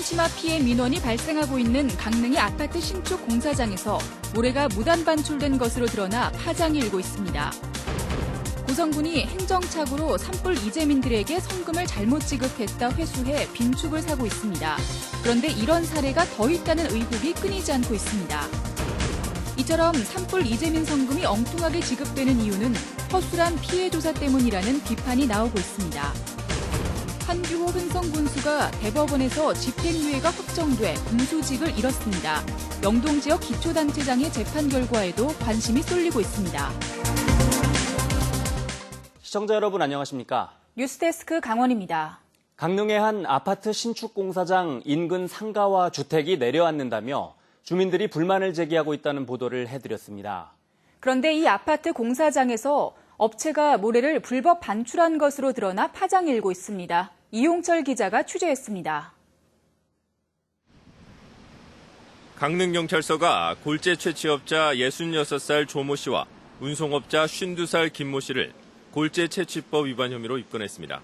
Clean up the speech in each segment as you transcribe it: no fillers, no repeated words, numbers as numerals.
심화 피해 민원이 발생하고 있는 강릉의 아파트 신축 공사장에서 모래가 무단 반출된 것으로 드러나 파장이 일고 있습니다. 고성군이 행정착오로 산불 이재민들에게 성금을 잘못 지급했다 회수해 빈축을 사고 있습니다. 그런데 이런 사례가 더 있다는 의혹이 끊이지 않고 있습니다. 이처럼 산불 이재민 성금이 엉뚱하게 지급되는 이유는 허술한 피해 조사 때문이라는 비판이 나오고 있습니다. 한규호 흥성군수가 대법원에서 집행유예가 확정돼 군수직을 잃었습니다. 영동 지역 기초단체장의 재판 결과에도 관심이 쏠리고 있습니다. 시청자 여러분 안녕하십니까? 뉴스데스크 강원입니다. 강릉의 한 아파트 신축 공사장 인근 상가와 주택이 내려앉는다며 주민들이 불만을 제기하고 있다는 보도를 해드렸습니다. 그런데 이 아파트 공사장에서 업체가 모래를 불법 반출한 것으로 드러나 파장이 일고 있습니다. 이용철 기자가 취재했습니다. 강릉경찰서가 골재 채취업자 66살 조모 씨와 운송업자 52살 김모 씨를 골재 채취법 위반 혐의로 입건했습니다.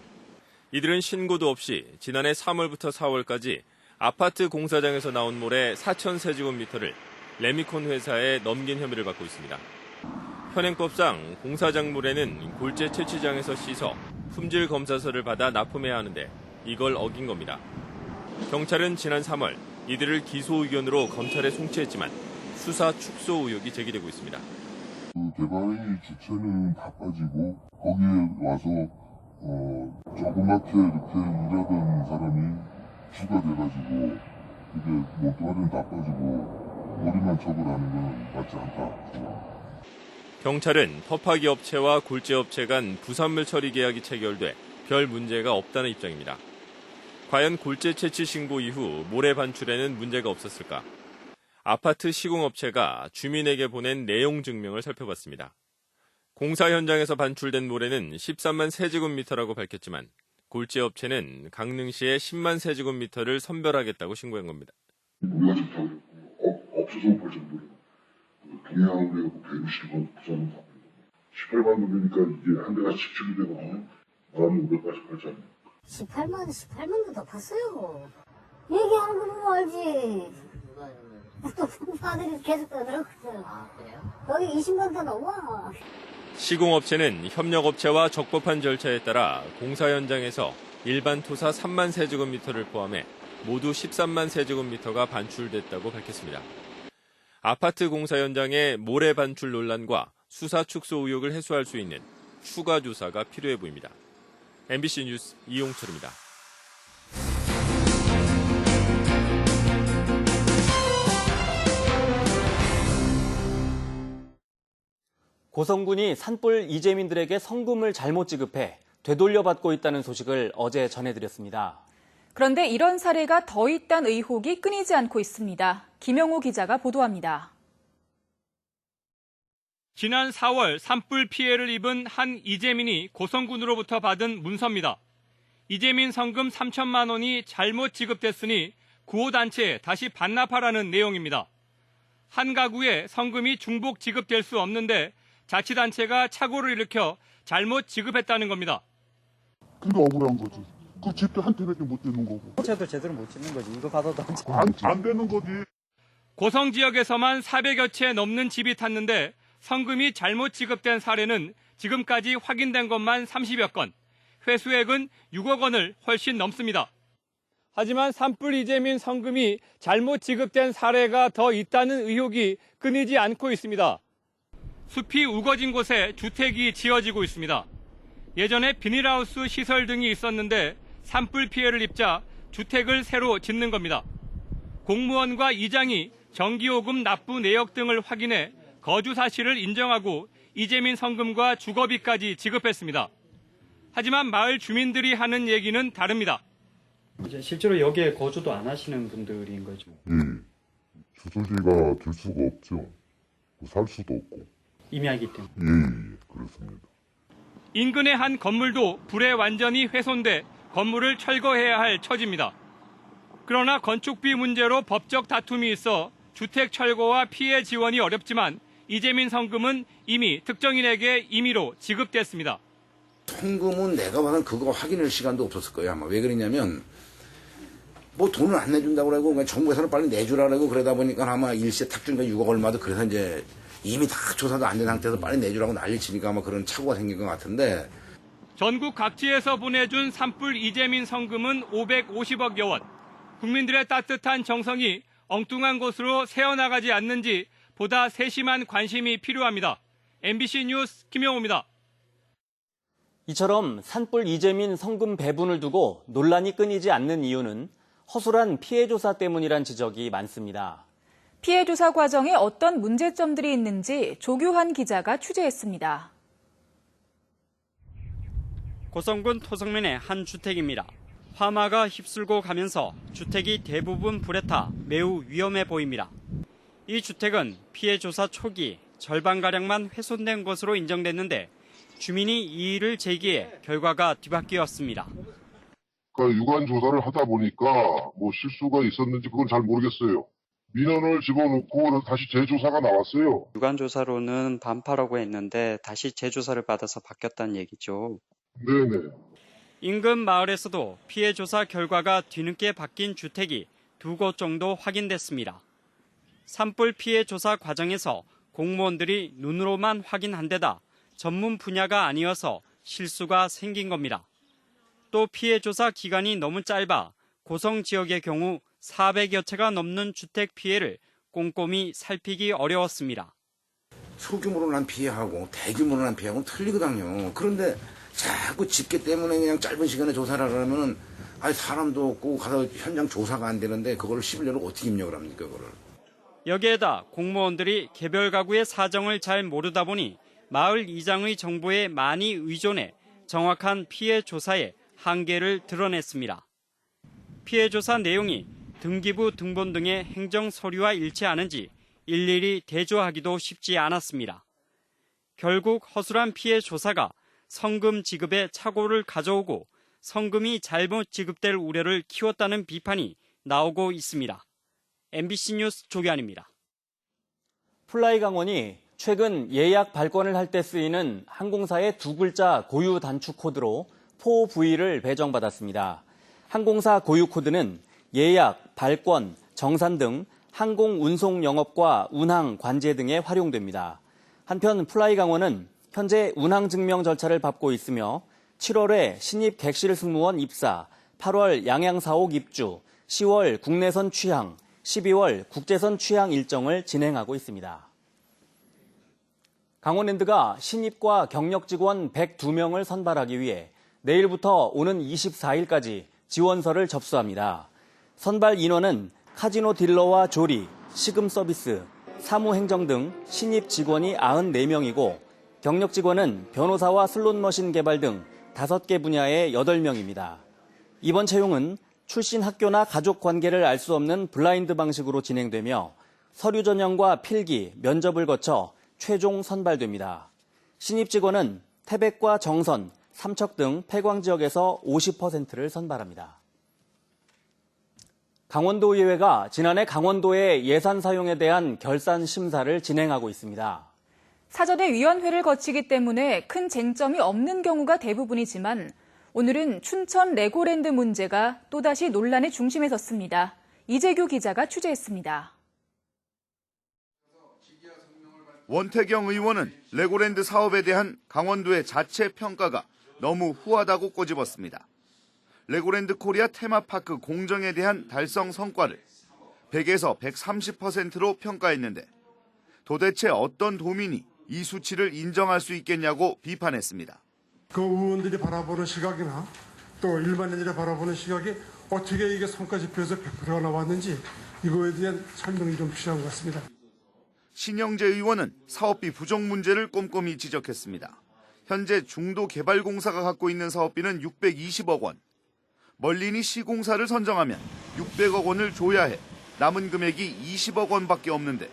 이들은 신고도 없이 지난해 3월부터 4월까지 아파트 공사장에서 나온 모래 4,000세제곱미터를 레미콘 회사에 넘긴 혐의를 받고 있습니다. 현행법상 공사장 모래는 골재 채취장에서 씻어 품질 검사서를 받아 납품해야 하는데 이걸 어긴 겁니다. 경찰은 지난 3월 이들을 기소 의견으로 검찰에 송치했지만 수사 축소 의혹이 제기되고 있습니다. 개발행위 주체는 다 빠지고 거기에 와서 조그맣게 이렇게 일하던 사람이 주가 돼가지고 이게 모두가는 다 빠지고 머리만 처벌하는 건 맞지 않다. 경찰은 터파기 업체와 골재 업체 간 부산물 처리 계약이 체결돼 별 문제가 없다는 입장입니다. 과연 골재 채취 신고 이후 모래 반출에는 문제가 없었을까? 아파트 시공업체가 주민에게 보낸 내용 증명을 살펴봤습니다. 공사 현장에서 반출된 모래는 13만 세제곱미터라고 밝혔지만 골재 업체는 강릉시에 10만 세제곱미터를 선별하겠다고 신고한 겁니다. 우리가 지금 없어서 못 볼 정도로 동해안으로 해서 160원, 부산은 18만 원이니까 이게 한 대가 17대가 1,588짜리. 18만도 더 봤어요. 얘기하는 거 보면 알지. 또 공사들이 계속 떠들었어요. 아, 그래요? 거기 20만 더 넘어. 시공업체는 협력업체와 적법한 절차에 따라 공사 현장에서 일반 토사 3만 세제곱미터를 포함해 모두 13만 세제곱미터가 반출됐다고 밝혔습니다. 아파트 공사 현장의 모래 반출 논란과 수사 축소 의혹을 해소할 수 있는 추가 조사가 필요해 보입니다. MBC 뉴스 이용철입니다. 고성군이 산불 이재민들에게 성금을 잘못 지급해 되돌려받고 있다는 소식을 어제 전해드렸습니다. 그런데 이런 사례가 더 있다는 의혹이 끊이지 않고 있습니다. 김영호 기자가 보도합니다. 지난 4월 산불 피해를 입은 한 이재민이 고성군으로부터 받은 문서입니다. 이재민 성금 3천만 원이 잘못 지급됐으니 구호단체에 다시 반납하라는 내용입니다. 한 가구에 성금이 중복 지급될 수 없는데 자치단체가 착오를 일으켜 잘못 지급했다는 겁니다. 근데 억울한 거지. 그 집도 한 대밖에 못 되는 거고. 호체도 제대로 못 짓는 거지. 이거 받아도 안 되는 거지. 고성 지역에서만 400여 채 넘는 집이 탔는데 성금이 잘못 지급된 사례는 지금까지 확인된 것만 30여 건, 회수액은 6억 원을 훨씬 넘습니다. 하지만 산불 이재민 성금이 잘못 지급된 사례가 더 있다는 의혹이 끊이지 않고 있습니다. 숲이 우거진 곳에 주택이 지어지고 있습니다. 예전에 비닐하우스 시설 등이 있었는데 산불 피해를 입자 주택을 새로 짓는 겁니다. 공무원과 이장이 전기요금 납부 내역 등을 확인해 거주 사실을 인정하고 이재민 성금과 주거비까지 지급했습니다. 하지만 마을 주민들이 하는 얘기는 다릅니다. 이제 실제로 여기에 거주도 안 하시는 분들인 거죠. 주소지가 될 수가 없죠. 살 수도 없고. 임야이기 때문에. 그렇습니다. 인근의 한 건물도 불에 완전히 훼손돼 건물을 철거해야 할 처지입니다. 그러나 건축비 문제로 법적 다툼이 있어 주택 철거와 피해 지원이 어렵지만 이재민 성금은 이미 특정인에게 임의로 지급됐습니다. 성금은 내가 봐선 그거 확인할 시간도 없었을 거예요. 아마 왜 그러냐면 뭐 돈을 안 내준다고 그러고 그냥 정부에서는 빨리 내주라 그러고 그러다 보니까 아마 일시에 탁 주니까 6억 얼마도 그래서 이제 이미 다 조사도 안 된 상태에서 빨리 내주라고 난리 치니까 아마 그런 착오가 생긴 것 같은데. 전국 각지에서 보내준 산불 이재민 성금은 550억여 원. 국민들의 따뜻한 정성이 엉뚱한 곳으로 새어나가지 않는지 보다 세심한 관심이 필요합니다. MBC 뉴스 김영호입니다. 이처럼 산불 이재민 성금 배분을 두고 논란이 끊이지 않는 이유는 허술한 피해 조사 때문이란 지적이 많습니다. 피해 조사 과정에 어떤 문제점들이 있는지 조규환 기자가 취재했습니다. 고성군 토성면의 한 주택입니다. 화마가 휩쓸고 가면서 주택이 대부분 불에 타 매우 위험해 보입니다. 이 주택은 피해 조사 초기 절반가량만 훼손된 것으로 인정됐는데 주민이 이의를 제기해 결과가 뒤바뀌었습니다. 그러니까 유관 조사를 하다 보니까 뭐 실수가 있었는지 그건 잘 모르겠어요. 민원을 집어넣고 다시 재조사가 나왔어요. 유관조사로는 반파라고 했는데 다시 재조사를 받아서 바뀌었다는 얘기죠. 네네. 인근 마을에서도 피해 조사 결과가 뒤늦게 바뀐 주택이 2곳 정도 확인됐습니다. 산불 피해 조사 과정에서 공무원들이 눈으로만 확인한 데다 전문 분야가 아니어서 실수가 생긴 겁니다. 또 피해 조사 기간이 너무 짧아 고성 지역의 경우 400여 채가 넘는 주택 피해를 꼼꼼히 살피기 어려웠습니다. 소규모로 난 피해하고 대규모로 난 피해하고는 틀리거든요. 그런데 자꾸 집계 때문에 그냥 짧은 시간에 조사를 하려면 사람도 없고 가서 현장 조사가 안 되는데 그걸 11년을 어떻게 입력을 합니까, 그거를. 여기에다 공무원들이 개별 가구의 사정을 잘 모르다 보니 마을 이장의 정보에 많이 의존해 정확한 피해 조사의 한계를 드러냈습니다. 피해 조사 내용이 등기부 등본 등의 행정 서류와 일치하는지 일일이 대조하기도 쉽지 않았습니다. 결국 허술한 피해 조사가 성금 지급에 착오를 가져오고 성금이 잘못 지급될 우려를 키웠다는 비판이 나오고 있습니다. MBC 뉴스 조규환입니다. 플라이강원이 최근 예약 발권을 할 때 쓰이는 항공사의 2글자 고유 단축 코드로 4V를 배정받았습니다. 항공사 고유 코드는 예약, 발권, 정산 등 항공 운송 영업과 운항 관제 등에 활용됩니다. 한편 플라이강원은 현재 운항 증명 절차를 밟고 있으며 7월에 신입 객실 승무원 입사, 8월 양양 사옥 입주, 10월 국내선 취항, 12월 국제선 취항 일정을 진행하고 있습니다. 강원랜드가 신입과 경력 직원 102명을 선발하기 위해 내일부터 오는 24일까지 지원서를 접수합니다. 선발 인원은 카지노 딜러와 조리, 시금 서비스, 사무행정 등 신입 직원이 94명이고 경력 직원은 변호사와 슬롯머신 개발 등 5개 분야의 8명입니다. 이번 채용은 출신 학교나 가족 관계를 알 수 없는 블라인드 방식으로 진행되며 서류 전형과 필기, 면접을 거쳐 최종 선발됩니다. 신입 직원은 태백과 정선, 삼척 등 폐광 지역에서 50%를 선발합니다. 강원도의회가 지난해 강원도의 예산 사용에 대한 결산 심사를 진행하고 있습니다. 사전에 위원회를 거치기 때문에 큰 쟁점이 없는 경우가 대부분이지만 오늘은 춘천 레고랜드 문제가 또다시 논란의 중심에 섰습니다. 이재규 기자가 취재했습니다. 원태경 의원은 레고랜드 사업에 대한 강원도의 자체 평가가 너무 후하다고 꼬집었습니다. 레고랜드 코리아 테마파크 공정에 대한 달성 성과를 100에서 130%로 평가했는데 도대체 어떤 도민이 이 수치를 인정할 수 있겠냐고 비판했습니다. 그 의원들이 바라보는 시각이나 또 일반인들이 바라보는 시각이 어떻게 이게 성과지표에서 100%가 나왔는지 이거에 대한 설명이 좀 필요한 것 같습니다. 신영재 의원은 사업비 부족 문제를 꼼꼼히 지적했습니다. 현재 중도개발공사가 갖고 있는 사업비는 620억 원. 멀린이 시공사를 선정하면 600억 원을 줘야 해 남은 금액이 20억 원밖에 없는데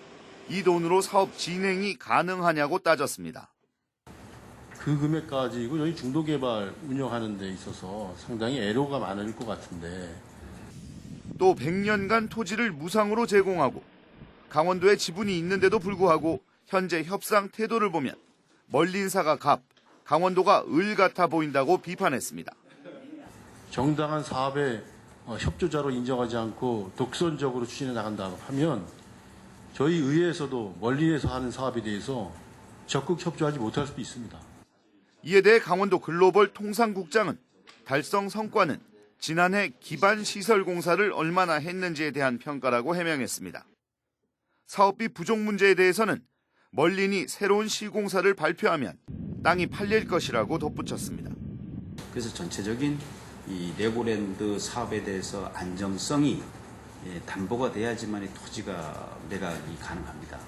이 돈으로 사업 진행이 가능하냐고 따졌습니다. 그 금액 가지고 여기 중도개발 운영하는 데 있어서 상당히 애로가 많을 것 같은데. 또 100년간 토지를 무상으로 제공하고 강원도에 지분이 있는데도 불구하고 현재 협상 태도를 보면 멀린사가 갑, 강원도가 을 같아 보인다고 비판했습니다. 정당한 사업에 협조자로 인정하지 않고 독선적으로 추진해 나간다고 하면 저희 의회에서도 멀리에서 하는 사업에 대해서 적극 협조하지 못할 수도 있습니다. 이에 대해 강원도 글로벌 통상국장은 달성 성과는 지난해 기반 시설 공사를 얼마나 했는지에 대한 평가라고 해명했습니다. 사업비 부족 문제에 대해서는 멀린이 새로운 시공사를 발표하면 땅이 팔릴 것이라고 덧붙였습니다. 그래서 전체적인 이 레고랜드 사업에 대해서 안정성이 담보가 돼야지만 토지가 매각이 가능합니다.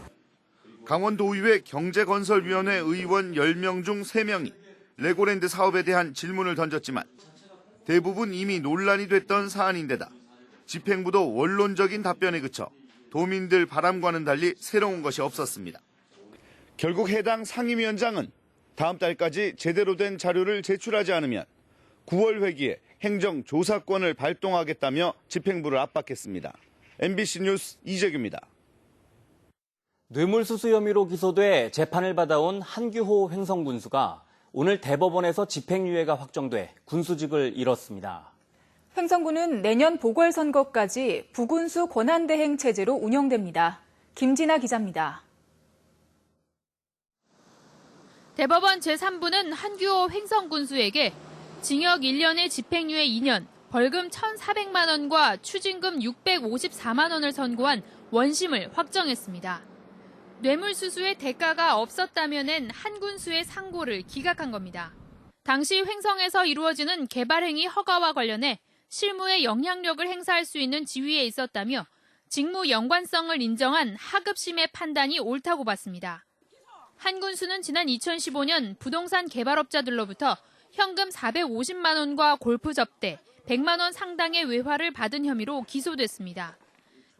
강원도의회 경제건설위원회 의원 10명 중 3명이 레고랜드 사업에 대한 질문을 던졌지만 대부분 이미 논란이 됐던 사안인데다 집행부도 원론적인 답변에 그쳐 도민들 바람과는 달리 새로운 것이 없었습니다. 결국 해당 상임위원장은 다음 달까지 제대로 된 자료를 제출하지 않으면 9월 회기에 행정조사권을 발동하겠다며 집행부를 압박했습니다. MBC 뉴스 이재규입니다. 뇌물수수 혐의로 기소돼 재판을 받아온 한규호 횡성군수가 오늘 대법원에서 집행유예가 확정돼 군수직을 잃었습니다. 횡성군은 내년 보궐선거까지 부군수 권한대행 체제로 운영됩니다. 김진아 기자입니다. 대법원 제3부는 한규호 횡성군수에게 징역 1년에 집행유예 2년, 벌금 1,400만 원과 추징금 654만 원을 선고한 원심을 확정했습니다. 뇌물수수의 대가가 없었다면은 한 군수의 상고를 기각한 겁니다. 당시 횡성에서 이루어지는 개발행위 허가와 관련해 실무에 영향력을 행사할 수 있는 지위에 있었다며 직무 연관성을 인정한 하급심의 판단이 옳다고 봤습니다. 한 군수는 지난 2015년 부동산 개발업자들로부터 현금 450만 원과 골프 접대, 100만 원 상당의 외화를 받은 혐의로 기소됐습니다.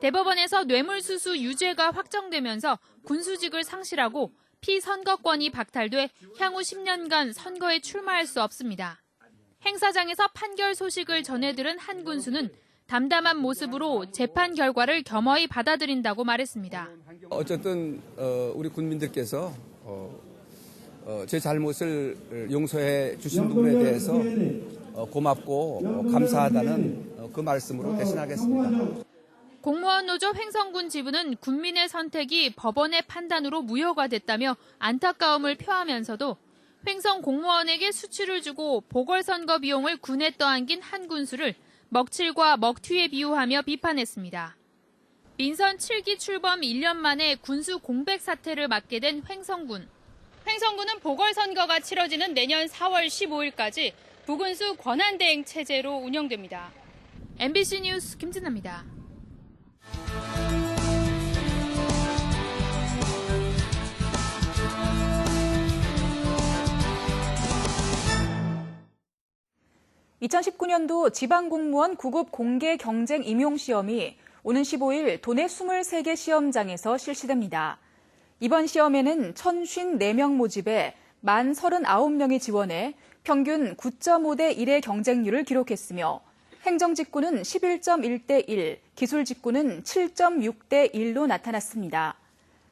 대법원에서 뇌물수수 유죄가 확정되면서 군수직을 상실하고 피선거권이 박탈돼 향후 10년간 선거에 출마할 수 없습니다. 행사장에서 판결 소식을 전해들은 한 군수는 담담한 모습으로 재판 결과를 겸허히 받아들인다고 말했습니다. 어쨌든 우리 군민들께서 제 잘못을 용서해 주신 부분에 대해서 고맙고 감사하다는 그 말씀으로 대신하겠습니다. 공무원 노조 횡성군 지부는 군민의 선택이 법원의 판단으로 무효가 됐다며 안타까움을 표하면서도 횡성 공무원에게 수치를 주고 보궐선거 비용을 군에 떠안긴 한 군수를 먹칠과 먹튀에 비유하며 비판했습니다. 민선 7기 출범 1년 만에 군수 공백 사태를 맞게 된 횡성군. 횡성군은 보궐선거가 치러지는 내년 4월 15일까지 부군수 권한대행 체제로 운영됩니다. MBC 뉴스 김진아입니다. (2019년도) 지방공무원 9급 공개 경쟁 임용시험이 오는 15일 도내 23개 시험장에서 실시됩니다. 이번 시험에는 1,054명 모집에 만 39명이 지원해 평균 9.5대 1의 경쟁률을 기록했으며 행정직구는 11.1대 1, 기술직구는 7.6대 1로 나타났습니다.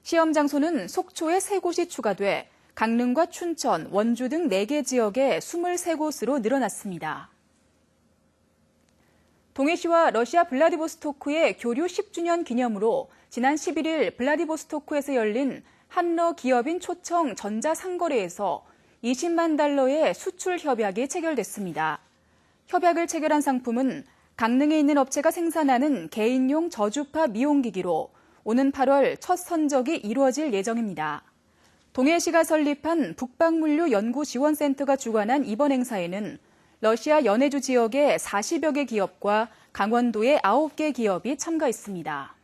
시험 장소는 속초에 3곳이 추가돼 강릉과 춘천, 원주 등 4개 지역에 23곳으로 늘어났습니다. 동해시와 러시아 블라디보스토크의 교류 10주년 기념으로 지난 11일 블라디보스토크에서 열린 한러 기업인 초청 전자상거래에서 20만 달러의 수출 협약이 체결됐습니다. 협약을 체결한 상품은 강릉에 있는 업체가 생산하는 개인용 저주파 미용기기로 오는 8월 첫 선적이 이루어질 예정입니다. 동해시가 설립한 북방물류 연구지원센터가 주관한 이번 행사에는 러시아 연해주 지역의 40여 개 기업과 강원도의 9개 기업이 참가했습니다.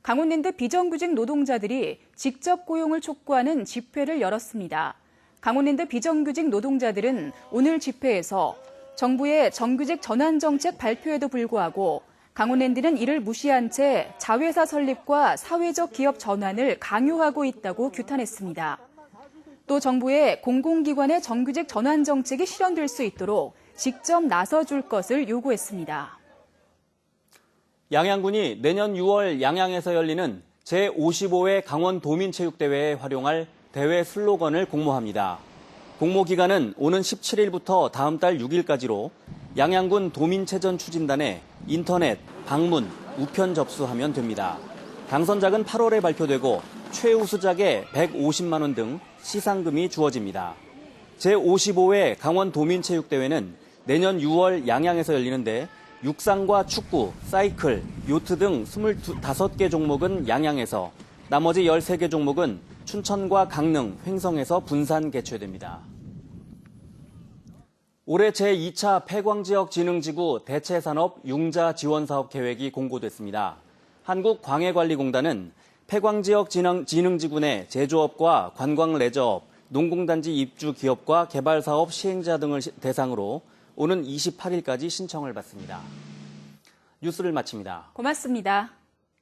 강원랜드 비정규직 노동자들이 직접 고용을 촉구하는 집회를 열었습니다. 강원랜드 비정규직 노동자들은 오늘 집회에서 정부의 정규직 전환 정책 발표에도 불구하고 강원랜드는 이를 무시한 채 자회사 설립과 사회적 기업 전환을 강요하고 있다고 규탄했습니다. 또 정부의 공공기관의 정규직 전환 정책이 실현될 수 있도록 직접 나서줄 것을 요구했습니다. 양양군이 내년 6월 양양에서 열리는 제55회 강원도민체육대회에 활용할 대회 슬로건을 공모합니다. 공모 기간은 오는 17일부터 다음 달 6일까지로 양양군 도민체전 추진단에 인터넷, 방문, 우편 접수하면 됩니다. 당선작은 8월에 발표되고 최우수작에 150만 원 등 시상금이 주어집니다. 제55회 강원도민체육대회는 내년 6월 양양에서 열리는데 육상과 축구, 사이클, 요트 등 25개 종목은 양양에서, 나머지 13개 종목은 춘천과 강릉, 횡성에서 분산 개최됩니다. 올해 제2차 폐광지역진흥지구 대체산업 융자 지원사업 계획이 공고됐습니다. 한국광해관리공단은 폐광지역 진흥지구 내 제조업과 관광레저업, 농공단지 입주 기업과 개발사업 시행자 등을 대상으로 오는 28일까지 신청을 받습니다. 뉴스를 마칩니다. 고맙습니다.